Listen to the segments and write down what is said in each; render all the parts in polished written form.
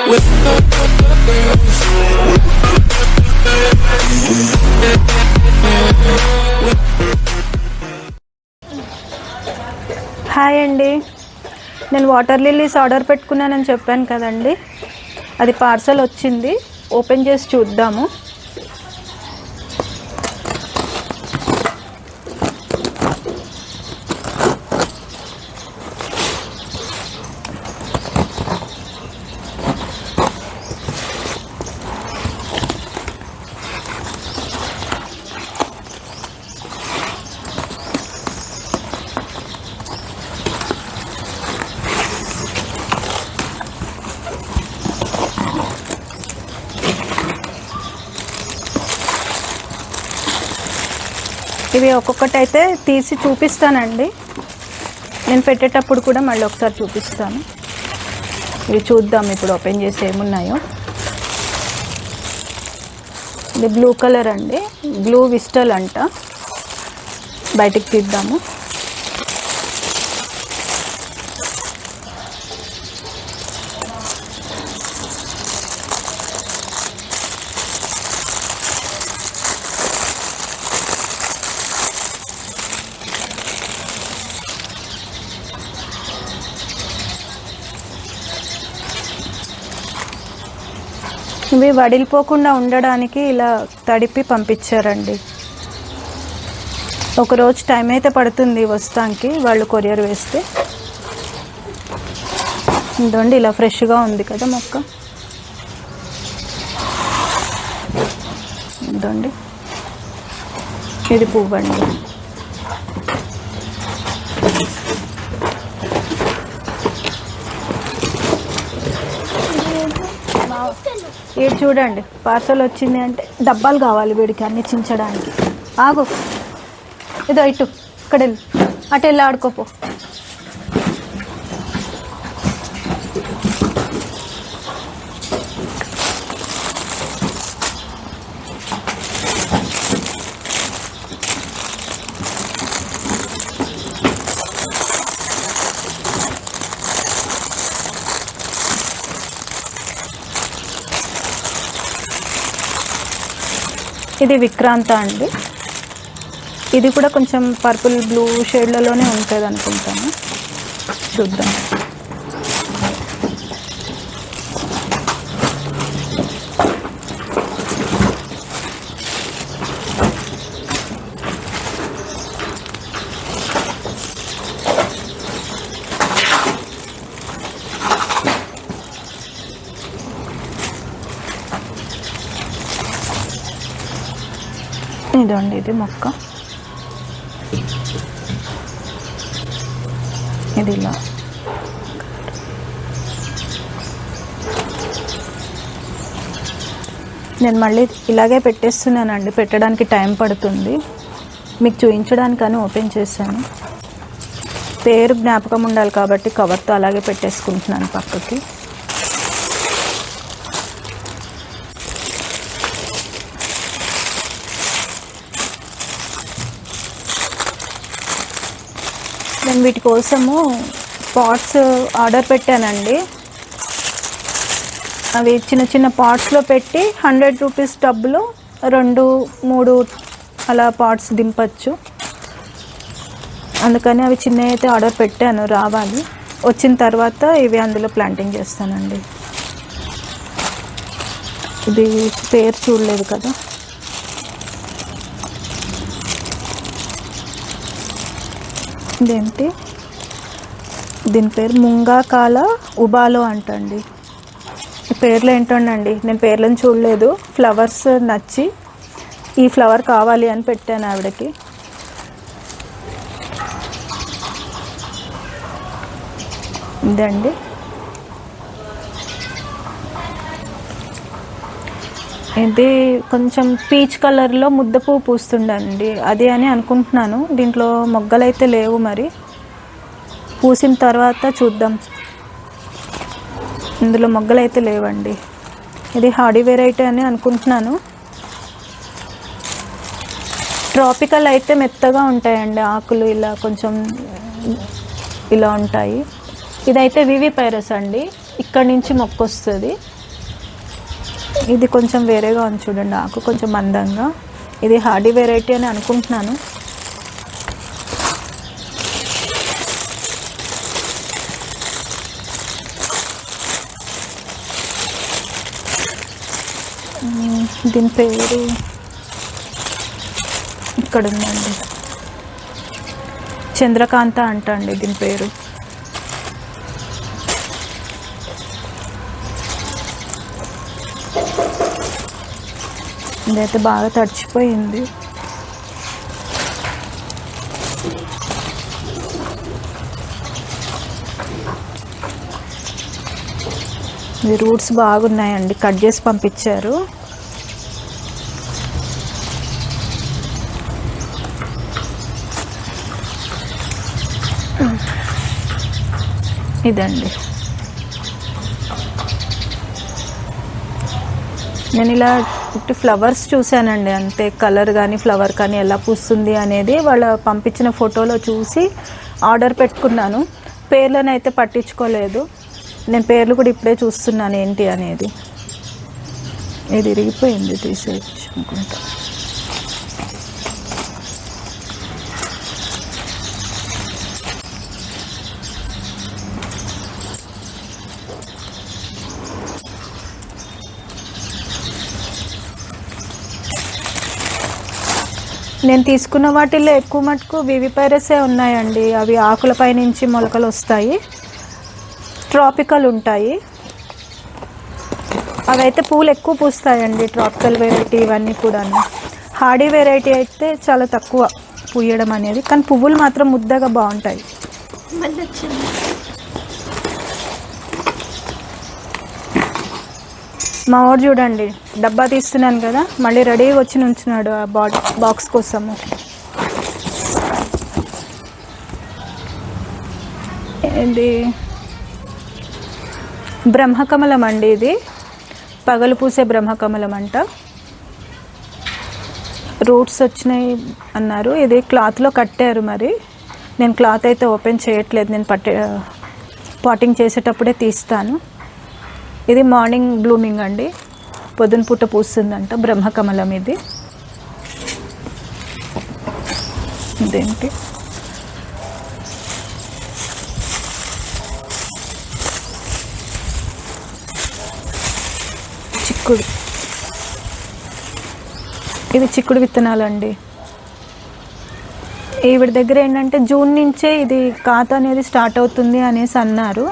Hi అండి, నేను water lilies order పెట్టుకున్నానని చెప్పాను కదండి. అది పార్సల్ వచ్చింది, ఓపెన్ చేసి చూద్దాము. ఇవి ఒక్కొక్కటి అయితే తీసి చూపిస్తానండి. నేను పెట్టేటప్పుడు కూడా మళ్ళీ ఒకసారి చూపిస్తాను. ఇవి చూద్దాం ఇప్పుడు ఓపెన్ చేసి ఏమున్నాయో. ఇది బ్లూ కలర్ అండి, బ్లూ విస్టల్ అంట. బయటికి తీద్దాము. ఇవి వడిలిపోకుండా ఉండడానికి ఇలా తడిపి పంపించారండి. ఒకరోజు టైం అయితే పడుతుంది వస్తానికి, వాళ్ళు కొరియర్ వేస్తే. ఇదండి, ఇలా ఫ్రెష్గా ఉంది కదా మొక్క. ఇదండి, ఇది పువ్వండి. ఇది చూడండి, పార్సల్ వచ్చింది అంటే డబ్బాలు కావాలి వీడికి అన్ని చించడానికి. ఆగు, ఇదో ఇటు ఇక్కడ వెళ్ళి అటు వెళ్ళి ఆడుకోపో. ఇది విక్రాంత అండి. ఇది కూడా కొంచెం పర్పుల్ బ్లూ షేడ్లలోనే ఉంటుంది అనుకుంటాను. చూద్దాం. ఇదండి, ఇది మొక్క. ఇది ఇలా నేను మళ్ళీ ఇలాగే పెట్టేస్తున్నానండి, పెట్టడానికి టైం పడుతుంది. మీకు చూపించడానికని ఓపెన్ చేశాను. పేరు జ్ఞాపకం ఉండాలి కాబట్టి కవర్తో అలాగే పెట్టేసుకుంటున్నాను పక్కకి. నేను వీటి కోసము పాట్స్ ఆర్డర్ పెట్టానండి. అవి చిన్న చిన్న పాట్స్లో పెట్టి 100 రూపీస్ టబ్లో 2-3 అలా పాట్స్ దింపచ్చు. అందుకని అవి చిన్నవి అయితే ఆర్డర్ పెట్టాను, రావాలి. వచ్చిన తర్వాత ఇవి అందులో ప్లాంటింగ్ చేస్తానండి. ఇది పేరు చూడలేదు కదా. ఇదేంటి, దీని పేరు ముంగాకాల ఉబాలో అంటండి. ఈ పేర్లు ఏంటోనండి, నేను పేర్లను చూడలేదు. ఫ్లవర్స్ నచ్చి ఈ ఫ్లవర్ కావాలి అని పెట్టాను ఆవిడకి. ఇదండి, ఇది కొంచెం పీచ్ కలర్లో ముద్ద పువ్వు పూస్తుండండి, అది అని అనుకుంటున్నాను. దీంట్లో మొగ్గలైతే లేవు, మరి పూసిన తర్వాత చూద్దాం. ఇందులో మొగ్గలైతే లేవండి. ఇది హార్డీ వెరైటీ అని అనుకుంటున్నాను. ట్రాపికల్ అయితే మెత్తగా ఉంటాయండి ఆకులు, ఇలా కొంచెం ఇలా ఉంటాయి. ఇదైతే వివి పైరస్ అండి, ఇక్కడి నుంచి మొక్క వస్తుంది. ఇది కొంచెం వేరేగా ఉంది చూడండి, ఆకు కొంచెం మందంగా. ఇది హార్డీ వెరైటీ అని అనుకుంటున్నాను. దీని పేరు ఇక్కడ ఉందండి, చంద్రకాంత అంట అండి దీని పేరు. ఇదైతే బాగా తడిచిపోయింది. ఈ రూట్స్ బాగున్నాయండి, కట్ చేసి పంపించారు. ఇదండి, నేను ఇలా ఫ్లవర్స్ చూశానండి అంతే. కలర్ కానీ ఫ్లవర్ కానీ ఎలా పూస్తుంది అనేది వాళ్ళ పంపించిన ఫోటోలో చూసి ఆర్డర్ పెట్టుకున్నాను. పేర్లను అయితే పట్టించుకోలేదు. నేను పేర్లు కూడా ఇప్పుడే చూస్తున్నాను ఏంటి అనేది. ఇది ఇరిగిపోయింది, తీసేయచ్చు అనుకుంటా. నేను తీసుకున్న వాటిల్లో ఎక్కువ మటుకు వివిపైరసే ఉన్నాయండి. అవి ఆకులపై నుంచి మొలకలు వస్తాయి, ట్రాపికల్ ఉంటాయి. అవి అయితే పూలు ఎక్కువ పూస్తాయండి, ట్రాపికల్ వెరైటీ ఇవన్నీ కూడా. హార్డీ వెరైటీ అయితే చాలా తక్కువ పూయడం అనేది, కానీ పువ్వులు మాత్రం ముద్దగా బాగుంటాయి. మా వాడు చూడండి, డబ్బా తీస్తున్నాను కదా, మళ్ళీ రెడీగా వచ్చి నుంచున్నాడు ఆ బాక్స్ కోసము. ఇది బ్రహ్మకమలం అండి, ఇది పగలు పూసే బ్రహ్మకమలం అంట. రూట్స్ వచ్చినాయి అన్నారు. ఇది క్లాత్లో కట్టారు. మరి నేను క్లాత్ అయితే ఓపెన్ చేయట్లేదు, నేను పాటింగ్ చేసేటప్పుడే తీస్తాను. ఇది మార్నింగ్ బ్లూమింగ్ అండి, పొద్దున పూట పూస్తుందంట బ్రహ్మకమలం. ఇది ఇదేంటి, చిక్కుడు. ఇది చిక్కుడు విత్తనాలండి. ఈవిడ దగ్గర ఏంటంటే జూన్ నుంచే ఇది ఖాతా అనేది స్టార్ట్ అవుతుంది అనేసి అన్నారు.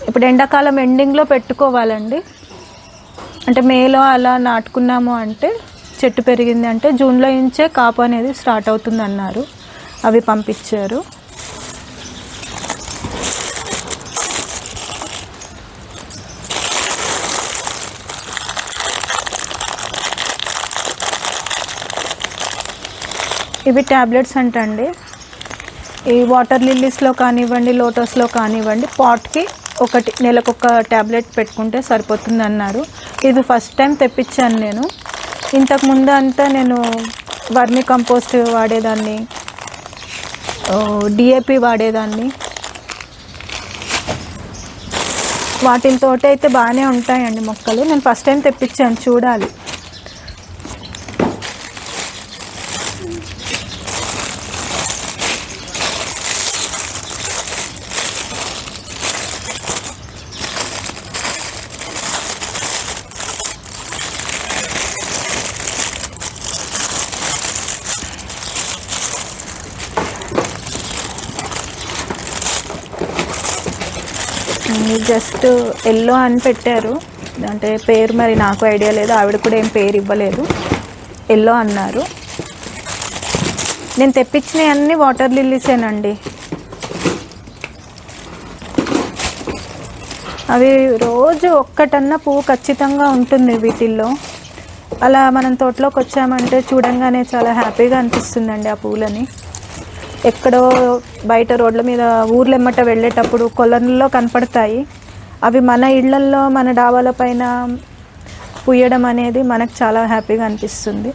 ఇప్పుడు ఎండాకాలం ఎండింగ్లో పెట్టుకోవాలండి. అంటే మేలో అలా నాటుకున్నాము అంటే చెట్టు పెరిగింది అంటే జూన్లో నుంచే కాపు అనేది స్టార్ట్ అవుతుంది అన్నారు. అవి పంపించారు. ఇవి ట్యాబ్లెట్స్ అంటండి. ఈ వాటర్ లిల్లీస్లో కానివ్వండి, లోటస్లో కానివ్వండి, పాట్కి ఒకటి నెలకొక ట్యాబ్లెట్ పెట్టుకుంటే సరిపోతుంది అన్నారు. ఇది ఫస్ట్ టైం తెప్పించాను నేను. ఇంతకుముందు అంతా నేను వర్మీ కంపోస్ట్ వాడేదాన్ని, డిఏపి వాడేదాన్ని. వాటితో అయితే బాగానే ఉంటాయండి మొక్కలు. నేను ఫస్ట్ టైం తెప్పించాను, చూడాలి. జస్ట్ ఎల్లో అని పెట్టారు, అంటే పేరు మరి నాకు ఐడియా లేదు. ఆవిడ కూడా ఏం పేరు ఇవ్వలేదు, ఎల్లో అన్నారు. నేను తెప్పించినవి అన్నీ వాటర్ లిల్లీసేనండి. అవి రోజు ఒక్కటన్నా పువ్వు ఖచ్చితంగా ఉంటుంది వీటిల్లో. అలా మనం తోటలోకి వచ్చామంటే చూడంగానే చాలా హ్యాపీగా అనిపిస్తుందండి ఆ పువ్వులని. ఎక్కడో బయట రోడ్ల మీద ఊర్లెమ్మట వెళ్ళేటప్పుడు కొలనుల్లో కనపడతాయి. అవి మన ఇళ్లల్లో మన డాబాల పైన పూయడం అనేది మనకు చాలా హ్యాపీగా అనిపిస్తుంది.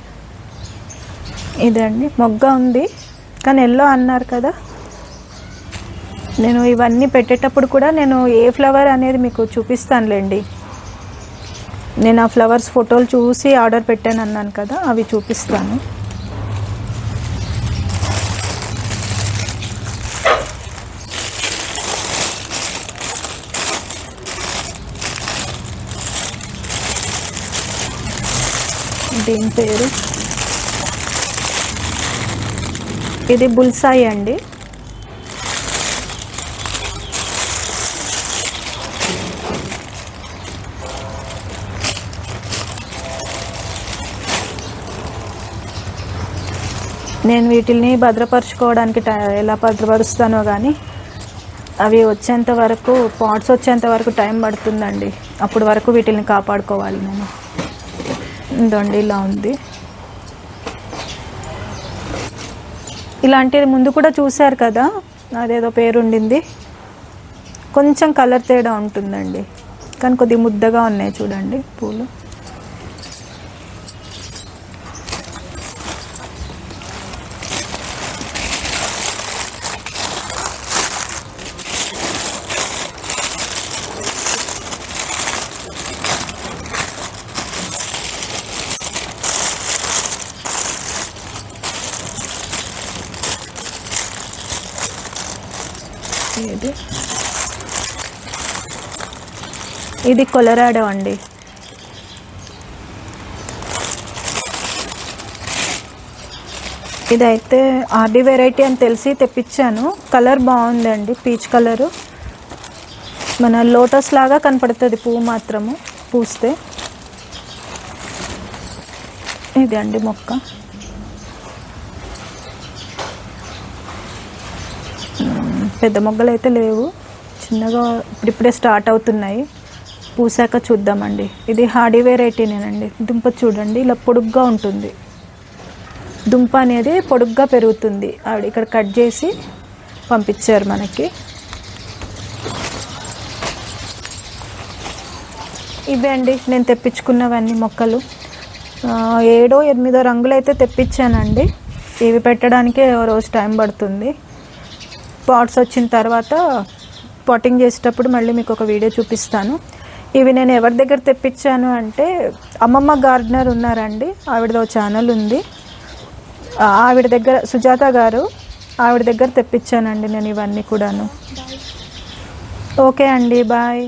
ఇదండి మొగ్గ ఉంది, కానీ ఎల్లో అన్నారు కదా. నేను ఇవన్నీ పెట్టేటప్పుడు కూడా నేను ఏ ఫ్లవర్ అనేది మీకు చూపిస్తానులేండి. నేను ఆ ఫ్లవర్స్ ఫోటోలు చూసి ఆర్డర్ పెట్టాను అన్నాను కదా, అవి చూపిస్తాను. దీని పేరు ఇది బుల్సాయి అండి. నేను వీటిని భద్రపరచుకోవడానికి ఎలా భద్రపరుస్తానో కానీ అవి వచ్చేంత వరకు, పాట్స్ వచ్చేంత వరకు టైం పడుతుందండి. అప్పటి వరకు వీటిని కాపాడుకోవాలి నేను. ఇదండి ఇలా ఉంది. ఇలాంటిది ముందు కూడా చూశారు కదా, అదేదో పేరు ఉండింది. కొంచెం కలర్ తేడా ఉంటుందండి, కానీ కొద్దిగా ముద్దగా ఉన్నాయి చూడండి పూలు. ఇది కొలరాడో అండి. ఇదైతే ఆర్డీ వెరైటీ అని తెలిసి తెప్పించాను. కలర్ బాగుందండి, పీచ్ కలరు. మన లోటస్ లాగా కనపడుతుంది పువ్వు మాత్రము పూస్తే. ఇది అండి మొక్క. పెద్ద మొగ్గలు అయితే లేవు, చిన్నగా ఇప్పుడిప్పుడే స్టార్ట్ అవుతున్నాయి. పూసాక చూద్దామండి. ఇది హార్డీ వెరైటీనేనండి. దుంప చూడండి ఇలా పొడుగ్గా ఉంటుంది. దుంప అనేది పొడుగ్గా పెరుగుతుంది. ఆవిడ ఇక్కడ కట్ చేసి పంపించారు మనకి. ఇవే అండి నేను తెప్పించుకున్నవన్నీ మొక్కలు. 7-8 రంగులు అయితే తెప్పించానండి. ఇవి పెట్టడానికే రోజు టైం పడుతుంది. పాట్స్ వచ్చిన తర్వాత పాటింగ్ చేసేటప్పుడు మళ్ళీ మీకు ఒక వీడియో చూపిస్తాను. ఇవి నేను ఎవరి దగ్గర తెప్పించాను అంటే, అమ్మమ్మ గార్డెనర్ ఉన్నారండి, ఆవిడదో ఛానల్ ఉంది, ఆవిడ దగ్గర, సుజాత గారు, ఆవిడ దగ్గర తెప్పించానండి నేను ఇవన్నీ కూడాను. ఓకే అండి, బాయ్.